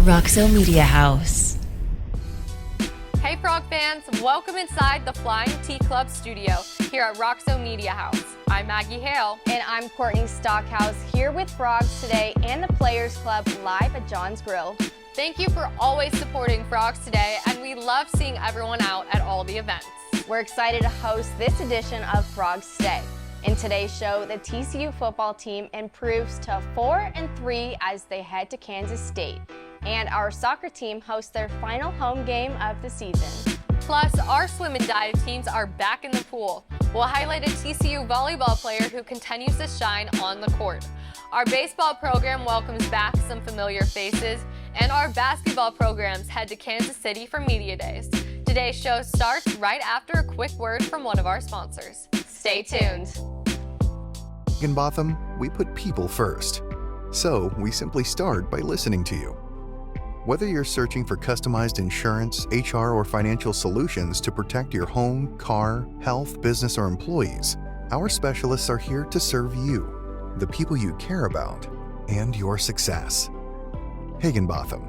Roxo Media House. Hey Frog fans, welcome inside the Flying T Club studio here at Roxo Media House. I'm Maggie Hale. And I'm Courtney Stockhaus, here with Frogs today and the Players Club live at John's Grill. Thank you for always supporting Frogs today, and we love seeing everyone out at all the events. We're excited to host this edition of Frogs Today. In today's show, the TCU football team improves to 4-3 as they head to Kansas State. And our soccer team hosts their final home game of the season. Plus, our swim and dive teams are back in the pool. We'll highlight a TCU volleyball player who continues to shine on the court. Our baseball program welcomes back some familiar faces, and our basketball programs head to Kansas City for Media Days. Today's show starts right after a quick word from one of our sponsors. Stay tuned. In Botham, we put people first. So we simply start by listening to you. Whether you're searching for customized insurance, HR, or financial solutions to protect your home, car, health, business, or employees, our specialists are here to serve you, the people you care about, and your success. Higginbotham,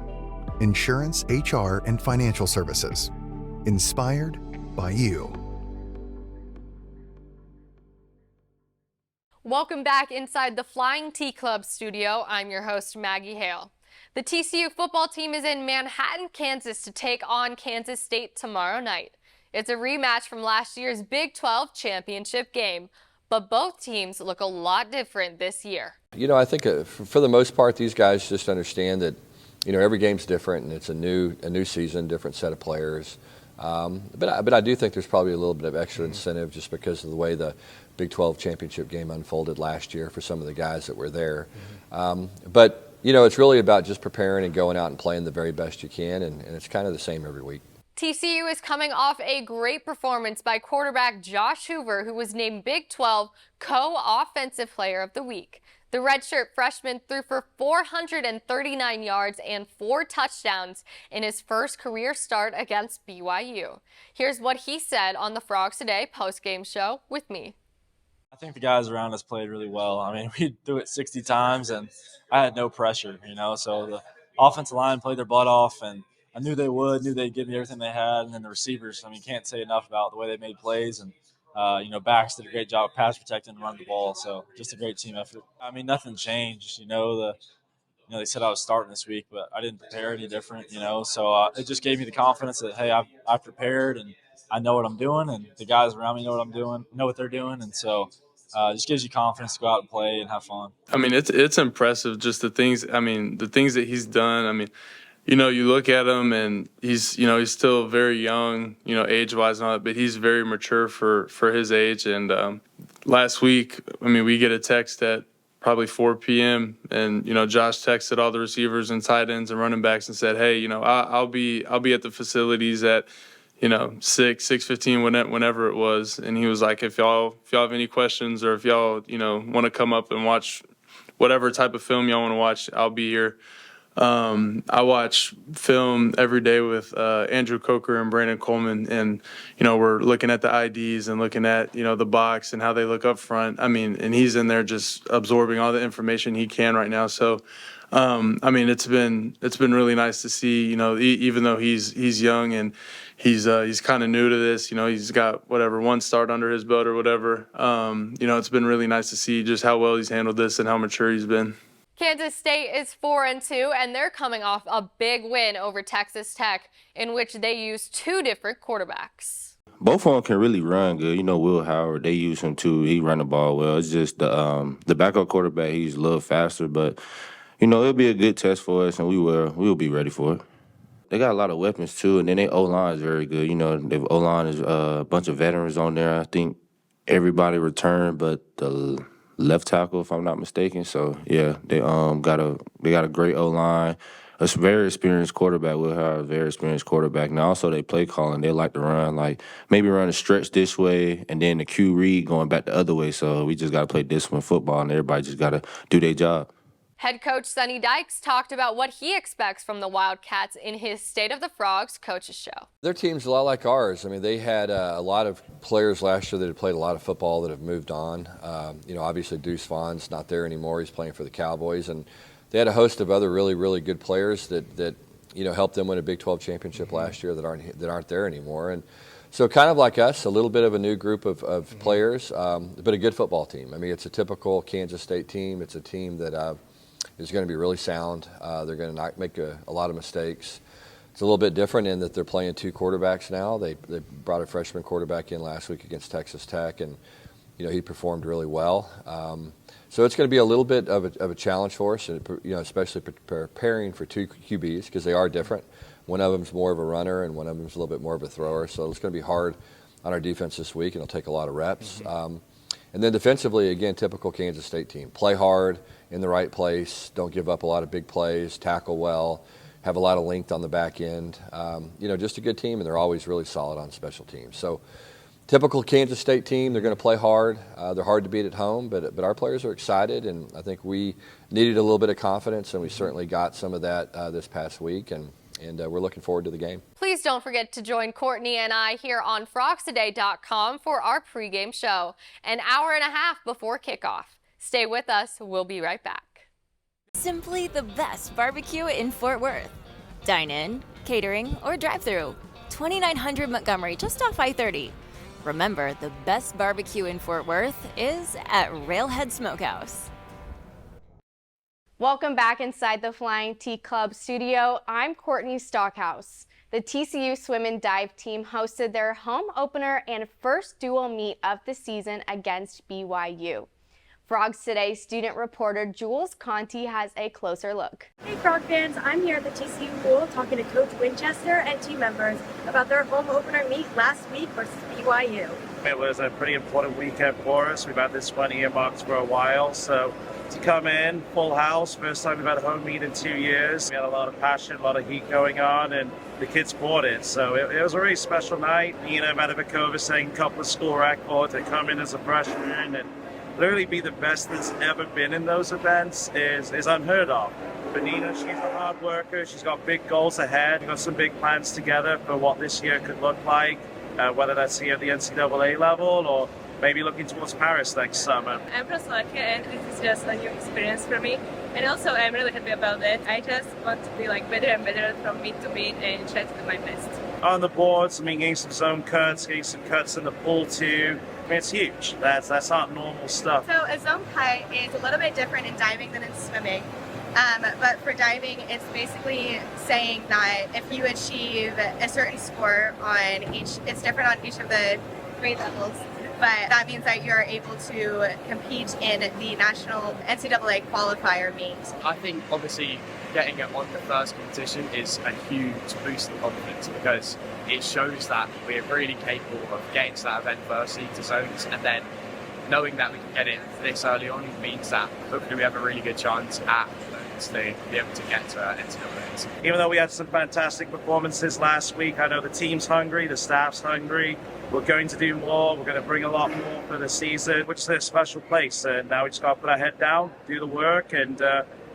insurance, HR, and financial services. Inspired by you. Welcome back inside the Flying T Club studio. I'm your host, Maggie Hale. The TCU football team is in Manhattan, Kansas to take on Kansas State tomorrow night. It's a rematch from last year's Big 12 championship game, but both teams look a lot different this year. You know, I think for the most part, these guys just understand that, you know, every game's different and it's a new season, different set of players. But I do think there's probably a little bit of extra incentive just because of the way the Big 12 championship game unfolded last year for some of the guys that were there. But you know, it's really about just preparing and going out and playing the very best you can, and it's kind of the same every week. TCU is coming off a great performance by quarterback Josh Hoover, who was named Big 12 Co-Offensive Player of the Week. The redshirt freshman threw for 439 yards and 4 touchdowns in his first career start against BYU. Here's what he said on the Frogs Today postgame show with me. I think the guys around us played really well. I mean, we threw it 60 times, and I had no pressure, you know. So the offensive line played their butt off, and I knew they'd give me everything they had. And then the receivers, I mean, can't say enough about the way they made plays. And, you know, backs did a great job of pass protecting and running the ball. So just a great team effort. I mean, nothing changed, you know. They said I was starting this week, but I didn't prepare any different, you know. So it just gave me the confidence that, hey, I've prepared and I know what I'm doing, and the guys around me know what I'm doing, know what they're doing, and so it just gives you confidence to go out and play and have fun. I mean, it's impressive just the things that he's done. I mean, you know, you look at him and he's still very young, you know, age-wise and all that, but he's very mature for his age. And last week, I mean, we get a text at probably 4 p.m. and, you know, Josh texted all the receivers and tight ends and running backs and said, hey, you know, I'll be at the facilities at, you know, 6:15, whenever it was. And he was like, if y'all have any questions or if y'all, you know, want to come up and watch whatever type of film y'all want to watch, I'll be here. I watch film every day with Andrew Coker and Brandon Coleman, and, you know, we're looking at the IDs and looking at, you know, the box and how they look up front. I mean, and he's in there just absorbing all the information he can right now. So, I mean, it's been really nice to see, you know, even though he's young and he's kind of new to this, you know, he's got one start under his belt or whatever. You know, it's been really nice to see just how well he's handled this and how mature he's been. Kansas State is 4-2, and they're coming off a big win over Texas Tech, in which they used 2 different quarterbacks. Both of them can really run good. You know, Will Howard, they use him too. He run the ball well. It's just the backup quarterback, he's a little faster, but, you know, it'll be a good test for us, and we'll be ready for it. They got a lot of weapons too, and then their O-line is very good. You know, their O-line is a bunch of veterans on there. I think everybody returned but the left tackle, if I'm not mistaken. So yeah, they got a great O-line. A very experienced quarterback. Will Howard, a very experienced quarterback. Now also they play calling. They like to run, like maybe run a stretch this way and then the Q read going back the other way. So we just got to play disciplined football, and everybody just got to do their job. Head coach Sonny Dykes talked about what he expects from the Wildcats in his State of the Frogs coaches show. Their team's a lot like ours. I mean, they had a lot of players last year that had played a lot of football that have moved on. You know, obviously Deuce Vaughn's not there anymore. He's playing for the Cowboys. And they had a host of other really, really good players that helped them win a Big 12 championship last year that aren't there anymore. And so kind of like us, a little bit of a new group of players, but a good football team. I mean, it's a typical Kansas State team. It's a team that is going to be really sound. They're going to not make a lot of mistakes. It's a little bit different in that they're playing 2 quarterbacks now. They brought a freshman quarterback in last week against Texas Tech, and he performed really well. So it's going to be a little bit of a challenge for us, especially preparing for 2 QBs because they are different. One of them's more of a runner, and one of them's a little bit more of a thrower. So it's going to be hard on our defense this week, and it'll take a lot of reps. And then defensively, again, typical Kansas State team. Play hard in the right place. Don't give up a lot of big plays. Tackle well. Have a lot of length on the back end. Just a good team, and they're always really solid on special teams. So typical Kansas State team. They're going to play hard. They're hard to beat at home, but our players are excited, and I think we needed a little bit of confidence, and we certainly got some of that this past week, and we're looking forward to the game. Please don't forget to join Courtney and I here on frogstoday.com for our pregame show, an hour and a half before kickoff. Stay with us. We'll be right back. Simply the best barbecue in Fort Worth. Dine in, catering, or drive-through. 2900 Montgomery, just off I-30. Remember, the best barbecue in Fort Worth is at Railhead Smokehouse. Welcome back inside the Flying T Club studio. I'm Courtney Stockhaus. The TCU Swim and Dive team hosted their home opener and first dual meet of the season against BYU. Frogs Today student reporter Jules Conti has a closer look. Hey Frog fans, I'm here at the TCU pool talking to Coach Winchester and team members about their home opener meet last week versus BYU. It was a pretty important weekend for us. We've had this one earmarked for a while, so to come in, full house, first time we've had a home meet in 2 years. We had a lot of passion, a lot of heat going on, and the kids bought it. So it was a really special night. Mativakova saying a couple of school records to come in as a freshman and literally be the best that's ever been in those events is unheard of. But Nina, she's a hard worker. She's got big goals ahead. We've got some big plans together for what this year could look like, whether that's here at the NCAA level or maybe looking towards Paris next summer. I'm just lucky, and this is just a new experience for me. And also, I'm really happy about it. I just want to be better and better from meet to meet and try to do my best. On the boards, getting some zone cuts, getting some cuts in the pool too. It's huge. That's not normal stuff. So a zone cut is a little bit different in diving than in swimming. But for diving, it's basically saying that if you achieve a certain score on each, it's different on each of the grade levels. But that means that you're able to compete in the national NCAA qualifier meet. I think obviously getting it on the first competition is a huge boost in confidence because it shows that we're really capable of getting to that event first, to zones, and then knowing that we can get in this early on means that hopefully we have a really good chance at to be able to get to NCAAs. Even though we had some fantastic performances last week, I know the team's hungry, the staff's hungry. We're going to do more. We're going to bring a lot more for the season, which is a special place. And now we just got to put our head down, do the work, and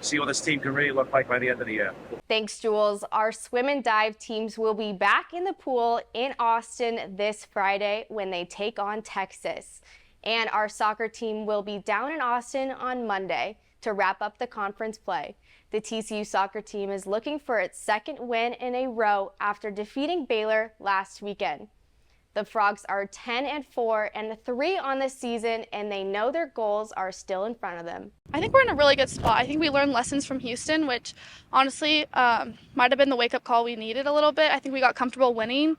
see what this team can really look like by the end of the year. Thanks, Jules. Our swim and dive teams will be back in the pool in Austin this Friday when they take on Texas. And our soccer team will be down in Austin on Monday to wrap up the conference play. The TCU soccer team is looking for its second win in a row after defeating Baylor last weekend. The Frogs are 10-4 and 3 on the season, and they know their goals are still in front of them. I think we're in a really good spot. I think we learned lessons from Houston, which honestly might have been the wake-up call we needed a little bit. I think we got comfortable winning.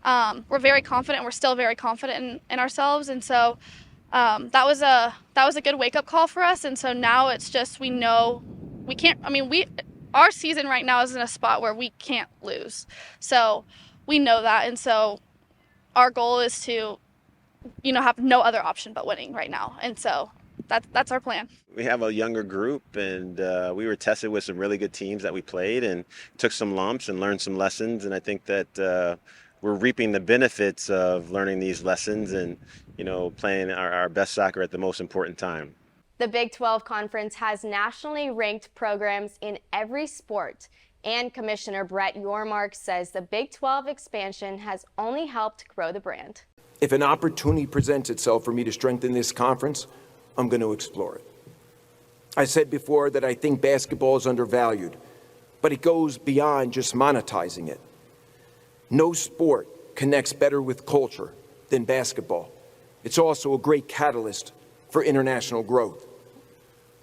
We're very confident. We're still very confident in ourselves, and so that was a good wake-up call for us. And so now it's just we know we can't. I mean, our season right now is in a spot where we can't lose. So we know that, and so our goal is to, have no other option but winning right now. And so that's our plan. We have a younger group, and we were tested with some really good teams that we played and took some lumps and learned some lessons. And I think that we're reaping the benefits of learning these lessons and, playing our best soccer at the most important time. The Big 12 Conference has nationally ranked programs in every sport. And Commissioner Brett Yormark says the Big 12 expansion has only helped grow the brand. If an opportunity presents itself for me to strengthen this conference, I'm going to explore it. I said before that I think basketball is undervalued. but it goes beyond just monetizing it. No sport connects better with culture than basketball. It's also a great catalyst for international growth.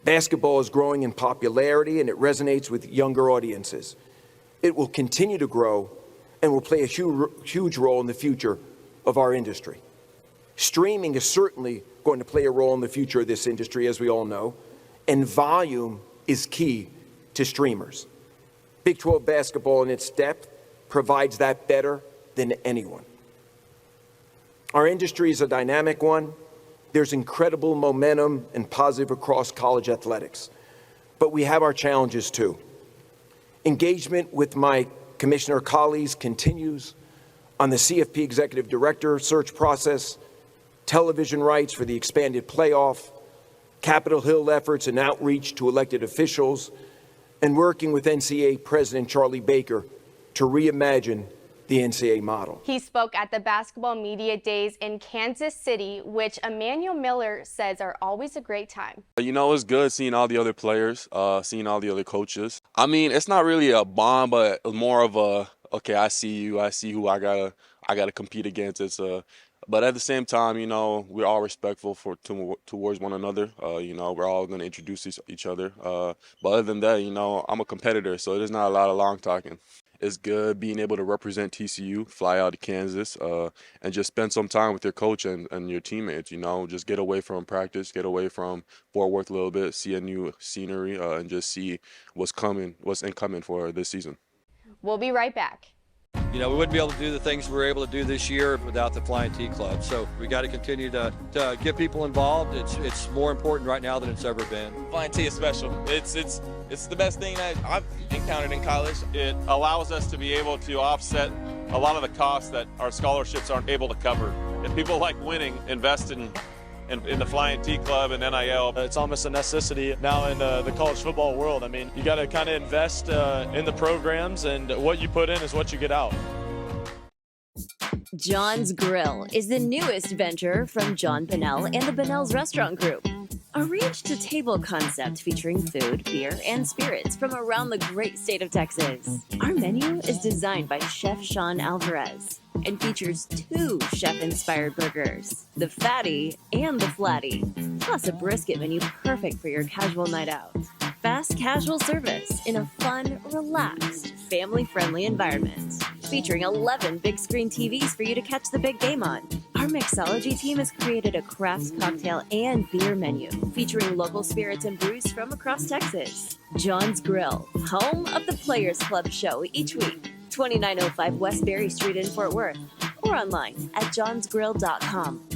Basketball is growing in popularity and it resonates with younger audiences. It will continue to grow and will play a huge role in the future of our industry. Streaming is certainly going to play a role in the future of this industry, as we all know, and volume is key to streamers. Big 12 basketball in its depth provides that better than anyone. Our industry is a dynamic one. There's incredible momentum and positive across college athletics. But we have our challenges too. Engagement with my commissioner colleagues continues on the CFP executive director search process, television rights for the expanded playoff, Capitol Hill efforts and outreach to elected officials, and working with NCAA President Charlie Baker to reimagine the NCAA model. He spoke at the Basketball Media Days in Kansas City, which Emanuel Miller says are always a great time. You know, it's good seeing all the other players, seeing all the other coaches. I mean, it's not really a bond, but more of a, okay, I see you, I see who I gotta compete against. But at the same time, you know, we're all respectful towards one another. You know, we're all going to introduce each other. But other than that, you know, I'm a competitor, so there's not a lot of long talking. It's good being able to represent TCU, fly out to Kansas, and just spend some time with your coach and your teammates, you know, just get away from practice, get away from Fort Worth a little bit, see a new scenery, and just see what's incoming for this season. We'll be right back. You know, we wouldn't be able to do the things we were able to do this year without the Flying T Club. So we got to continue to get people involved. It's more important right now than it's ever been. Flying T is special. It's the best thing that I've encountered in college. It allows us to be able to offset a lot of the costs that our scholarships aren't able to cover. If people like winning, invest in the Flying T Club and NIL. It's almost a necessity now in the college football world. I mean, you got to kind of invest in the programs, and what you put in is what you get out. John's Grill is the newest venture from John Bennell and the Bennell's Restaurant Group. A ranch-to-table concept featuring food, beer, and spirits from around the great state of Texas. Our menu is designed by Chef Sean Alvarez and features 2 chef-inspired burgers, the Fatty and the Flatty, plus a brisket menu perfect for your casual night out. Fast casual service in a fun, relaxed, family-friendly environment, featuring 11 big screen TVs for you to catch the big game on. Our mixology team has created a craft cocktail and beer menu featuring local spirits and brews from across Texas. John's Grill, home of the Players Club show each week, 2905 West Berry Street in Fort Worth, or online at johnsgrill.com.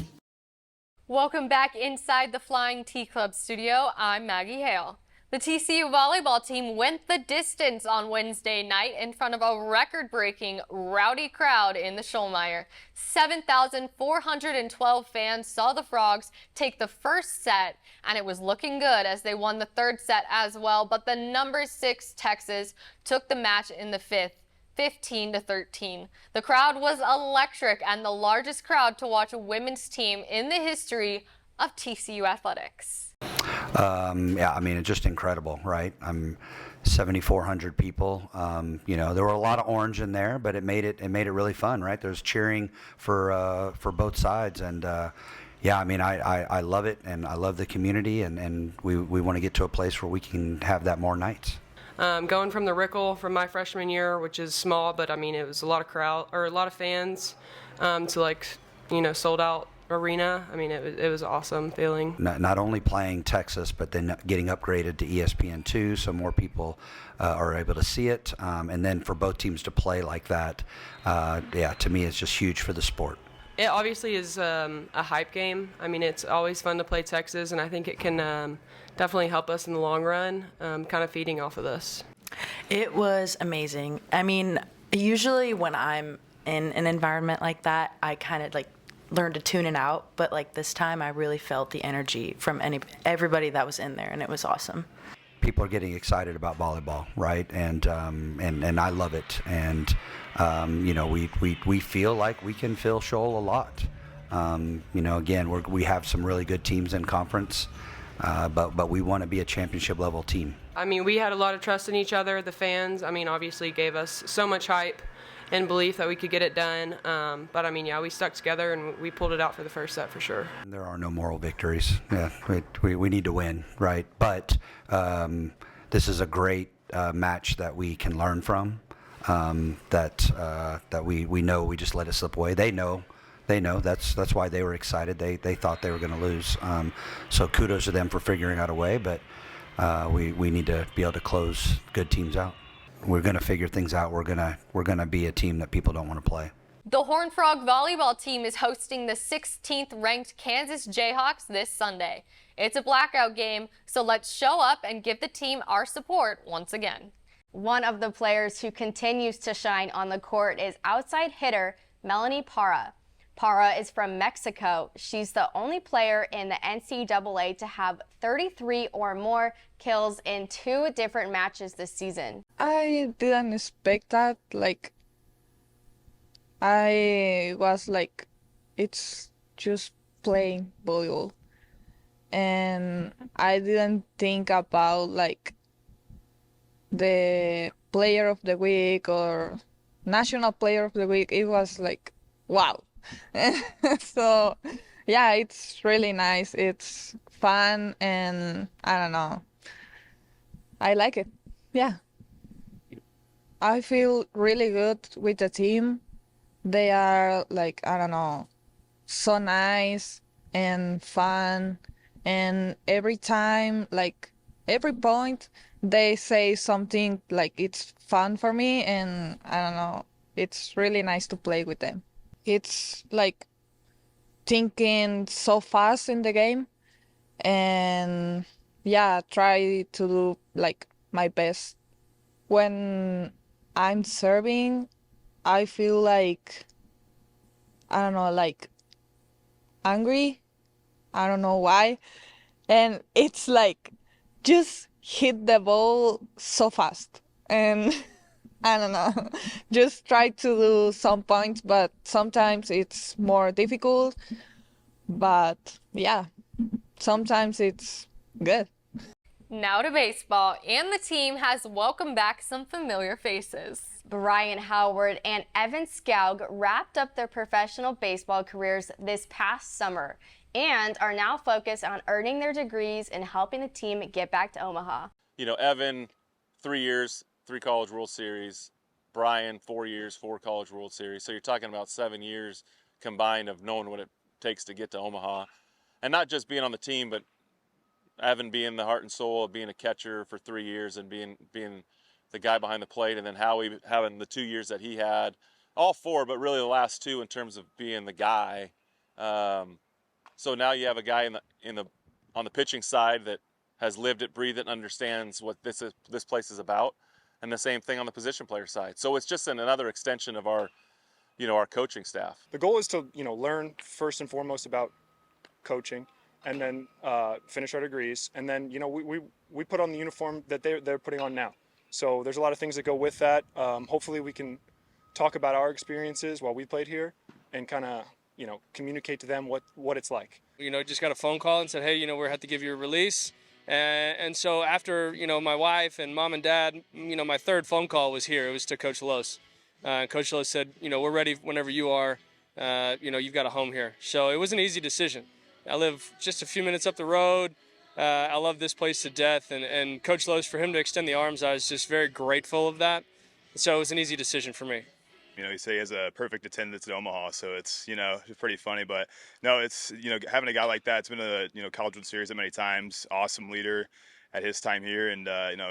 Welcome back inside the Flying T Club studio. I'm Maggie Hale. The TCU volleyball team went the distance on Wednesday night in front of a record-breaking rowdy crowd in the Schollmeyer. 7,412 fans saw the Frogs take the first set, and it was looking good as they won the third set as well. But the number 6 Texas took the match in the fifth, 15-13. The crowd was electric and the largest crowd to watch a women's team in the history of TCU athletics. Yeah, I mean, it's just incredible, right? 7,400 people. You know, there were a lot of orange in there, but it made it really fun, right? There's cheering for both sides, and yeah, I mean, I love it, and I love the community, and we want to get to a place where we can have that more nights. Going from the Rickle from my freshman year, which is small, but I mean, it was a lot of fans, to like, you know, sold out arena. I mean, it was an awesome feeling. Not only playing Texas, but then getting upgraded to ESPN2, so more people are able to see it. And then for both teams to play like that, yeah, to me, it's just huge for the sport. It obviously is a hype game. I mean, it's always fun to play Texas, and I think it can definitely help us in the long run, kind of feeding off of this. It was amazing. I mean, usually when I'm in an environment like that, I kind of like learn to tune it out, but like this time I really felt the energy from everybody that was in there, and it was awesome. People are getting excited about volleyball, right? And I love it. And you know, we feel like we can fill Shoal a lot. You know, again, we have some really good teams in conference. but we want to be a championship level team. I mean, we had a lot of trust in each other. The fans, I mean, obviously gave us so much hype and belief that we could get it done. But I mean, yeah, we stuck together and we pulled it out for the first set for sure. There are no moral victories. Yeah, we need to win, right? But this is a great match that we can learn from. That we know we just let it slip away. They know. That's why they were excited. They thought they were going to lose. So kudos to them for figuring out a way. But we need to be able to close good teams out. We're going to figure things out. We're gonna be a team that people don't want to play. The Horned Frog volleyball team is hosting the 16th ranked Kansas Jayhawks this Sunday. It's a blackout game, so let's show up and give the team our support once again. One of the players who continues to shine on the court is outside hitter Melanie Parra. Parra is from Mexico. She's the only player in the NCAA to have 33 or more kills in 2 different matches this season. I didn't expect that. I was like, it's just playing volleyball. And I didn't think about the player of the week or national player of the week. It was like, wow. So yeah, it's really nice. It's fun and I don't know. I like it. Yeah. I feel really good with the team. They are I don't know, so nice and fun. And every time, every point, they say something it's fun for me, and I don't know, it's really nice to play with them. It's thinking so fast in the game, and yeah, try to do my best. When I'm serving, I feel I don't know, angry. I don't know why. And it's just hit the ball so fast. And I don't know, just try to do some points, but sometimes it's more difficult. But yeah, sometimes it's good. Now to baseball, and the team has welcomed back some familiar faces. Brian Howard and Evan Skaug wrapped up their professional baseball careers this past summer and are now focused on earning their degrees and helping the team get back to Omaha. You know, Evan, 3 years, 3 College World Series. Brian, 4 years, 4 College World Series. So you're talking about 7 years combined of knowing what it takes to get to Omaha. And not just being on the team, but Evan being the heart and soul of being a catcher for 3 years and being the guy behind the plate, and then Howie having the 2 years that he had, all 4, but really the last 2 in terms of being the guy. So now you have a guy on the pitching side that has lived it, breathed it, and understands what this place is about, and the same thing on the position player side. So it's just another extension of our coaching staff. The goal is to learn first and foremost about coaching, and then finish our degrees, and then we put on the uniform that they're putting on now. So there's a lot of things that go with that. Hopefully we can talk about our experiences while we played here and kind of communicate to them what it's like. Just got a phone call and said, hey, we have to give you a release. And so after, my wife and mom and dad, my third phone call was here. It was to Coach Los. Coach Los said, we're ready whenever you are. You've got a home here. So it was an easy decision. I live just a few minutes up the road. I love this place to death. And Coach Los, for him to extend the arms, I was just very grateful of that. So it was an easy decision for me. You say he has a perfect attendance at Omaha, so it's, it's pretty funny. But no, it's, having a guy like that, it's been a, College World Series that many times, awesome leader at his time here, and,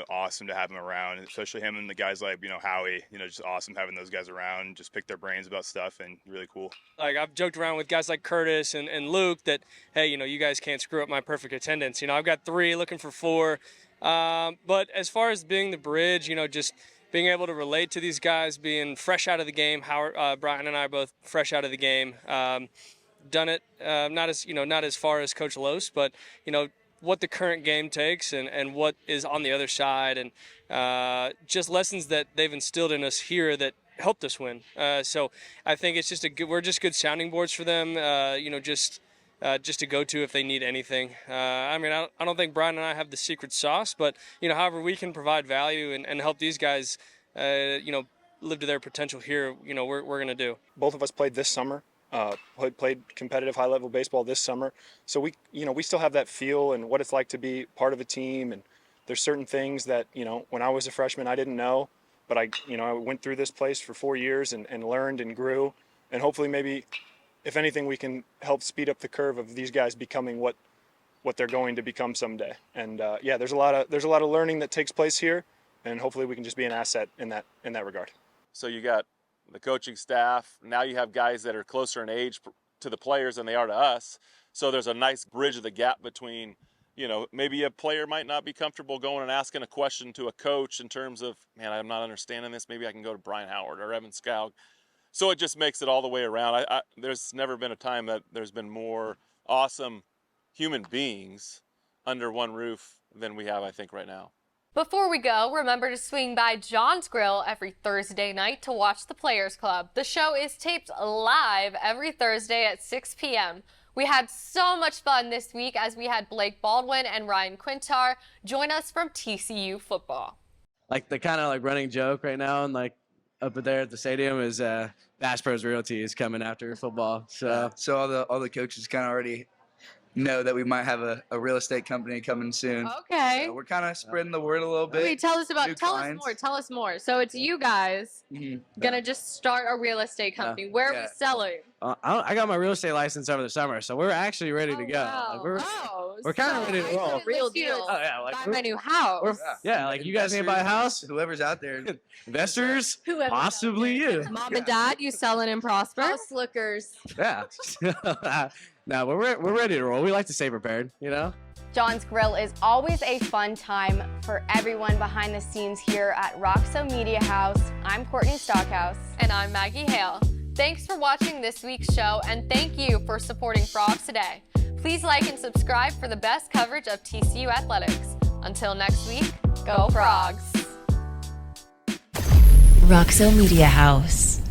awesome to have him around, especially him and the guys like, Howie, just awesome having those guys around, just pick their brains about stuff, and really cool. I've joked around with guys like Curtis and Luke that, hey, you guys can't screw up my perfect attendance. I've got 3, looking for 4. But as far as being the bridge, just being able to relate to these guys, being fresh out of the game. Howard, Brian and I are both fresh out of the game. Done it, not as far as Coach Los, but, what the current game takes and what is on the other side, and just lessons that they've instilled in us here that helped us win. So I think it's just we're just good sounding boards for them, just just to go to if they need anything. I mean, I don't think Brian and I have the secret sauce, but, however we can provide value and help these guys, live to their potential here, we're going to do. Both of us played this summer, played competitive high-level baseball this summer. So we still have that feel and what it's like to be part of a team. And there's certain things that, when I was a freshman, I didn't know, but I went through this place for 4 years and learned and grew. And hopefully maybe, if anything, we can help speed up the curve of these guys becoming what they're going to become someday. And there's a lot of learning that takes place here, and hopefully we can just be an asset in that regard. So you got the coaching staff. Now you have guys that are closer in age to the players than they are to us. So there's a nice bridge of the gap between, maybe a player might not be comfortable going and asking a question to a coach in terms of, man, I'm not understanding this. Maybe I can go to Brian Howard or Evan Scoug. So it just makes it all the way around. There's never been a time that there's been more awesome human beings under one roof than we have, I think, right now. Before we go, remember to swing by John's Grill every Thursday night to watch the Players Club. The show is taped live every Thursday at 6 p.m. We had so much fun this week as we had Blake Baldwin and Ryan Quintar join us from TCU Football. Like the kind of like running joke right now and like up there at the stadium is Bass Pros Realty is coming after football. So all the coaches kind of already know that we might have a real estate company coming soon. Okay. So we're kind of spreading the word a little bit. Wait, tell us more. So it's you guys gonna just start a real estate company. Where are we selling? I got my real estate license over the summer, so we're actually ready to go. Wow. Like, we're kind of ready to roll. Real deal. Oh yeah, like buy my new house. Like you guys need to buy a house. Whoever's out there, investors, possibly you. Mom and Dad, you selling and prosper. House lookers. Yeah. No, we're ready to roll. We like to stay prepared, John's Grill is always a fun time for everyone behind the scenes here at Roxo Media House. I'm Courtney Stockhaus. And I'm Maggie Hale. Thanks for watching this week's show, and thank you for supporting Frogs Today. Please like and subscribe for the best coverage of TCU athletics. Until next week, go Frogs! Roxo Media House.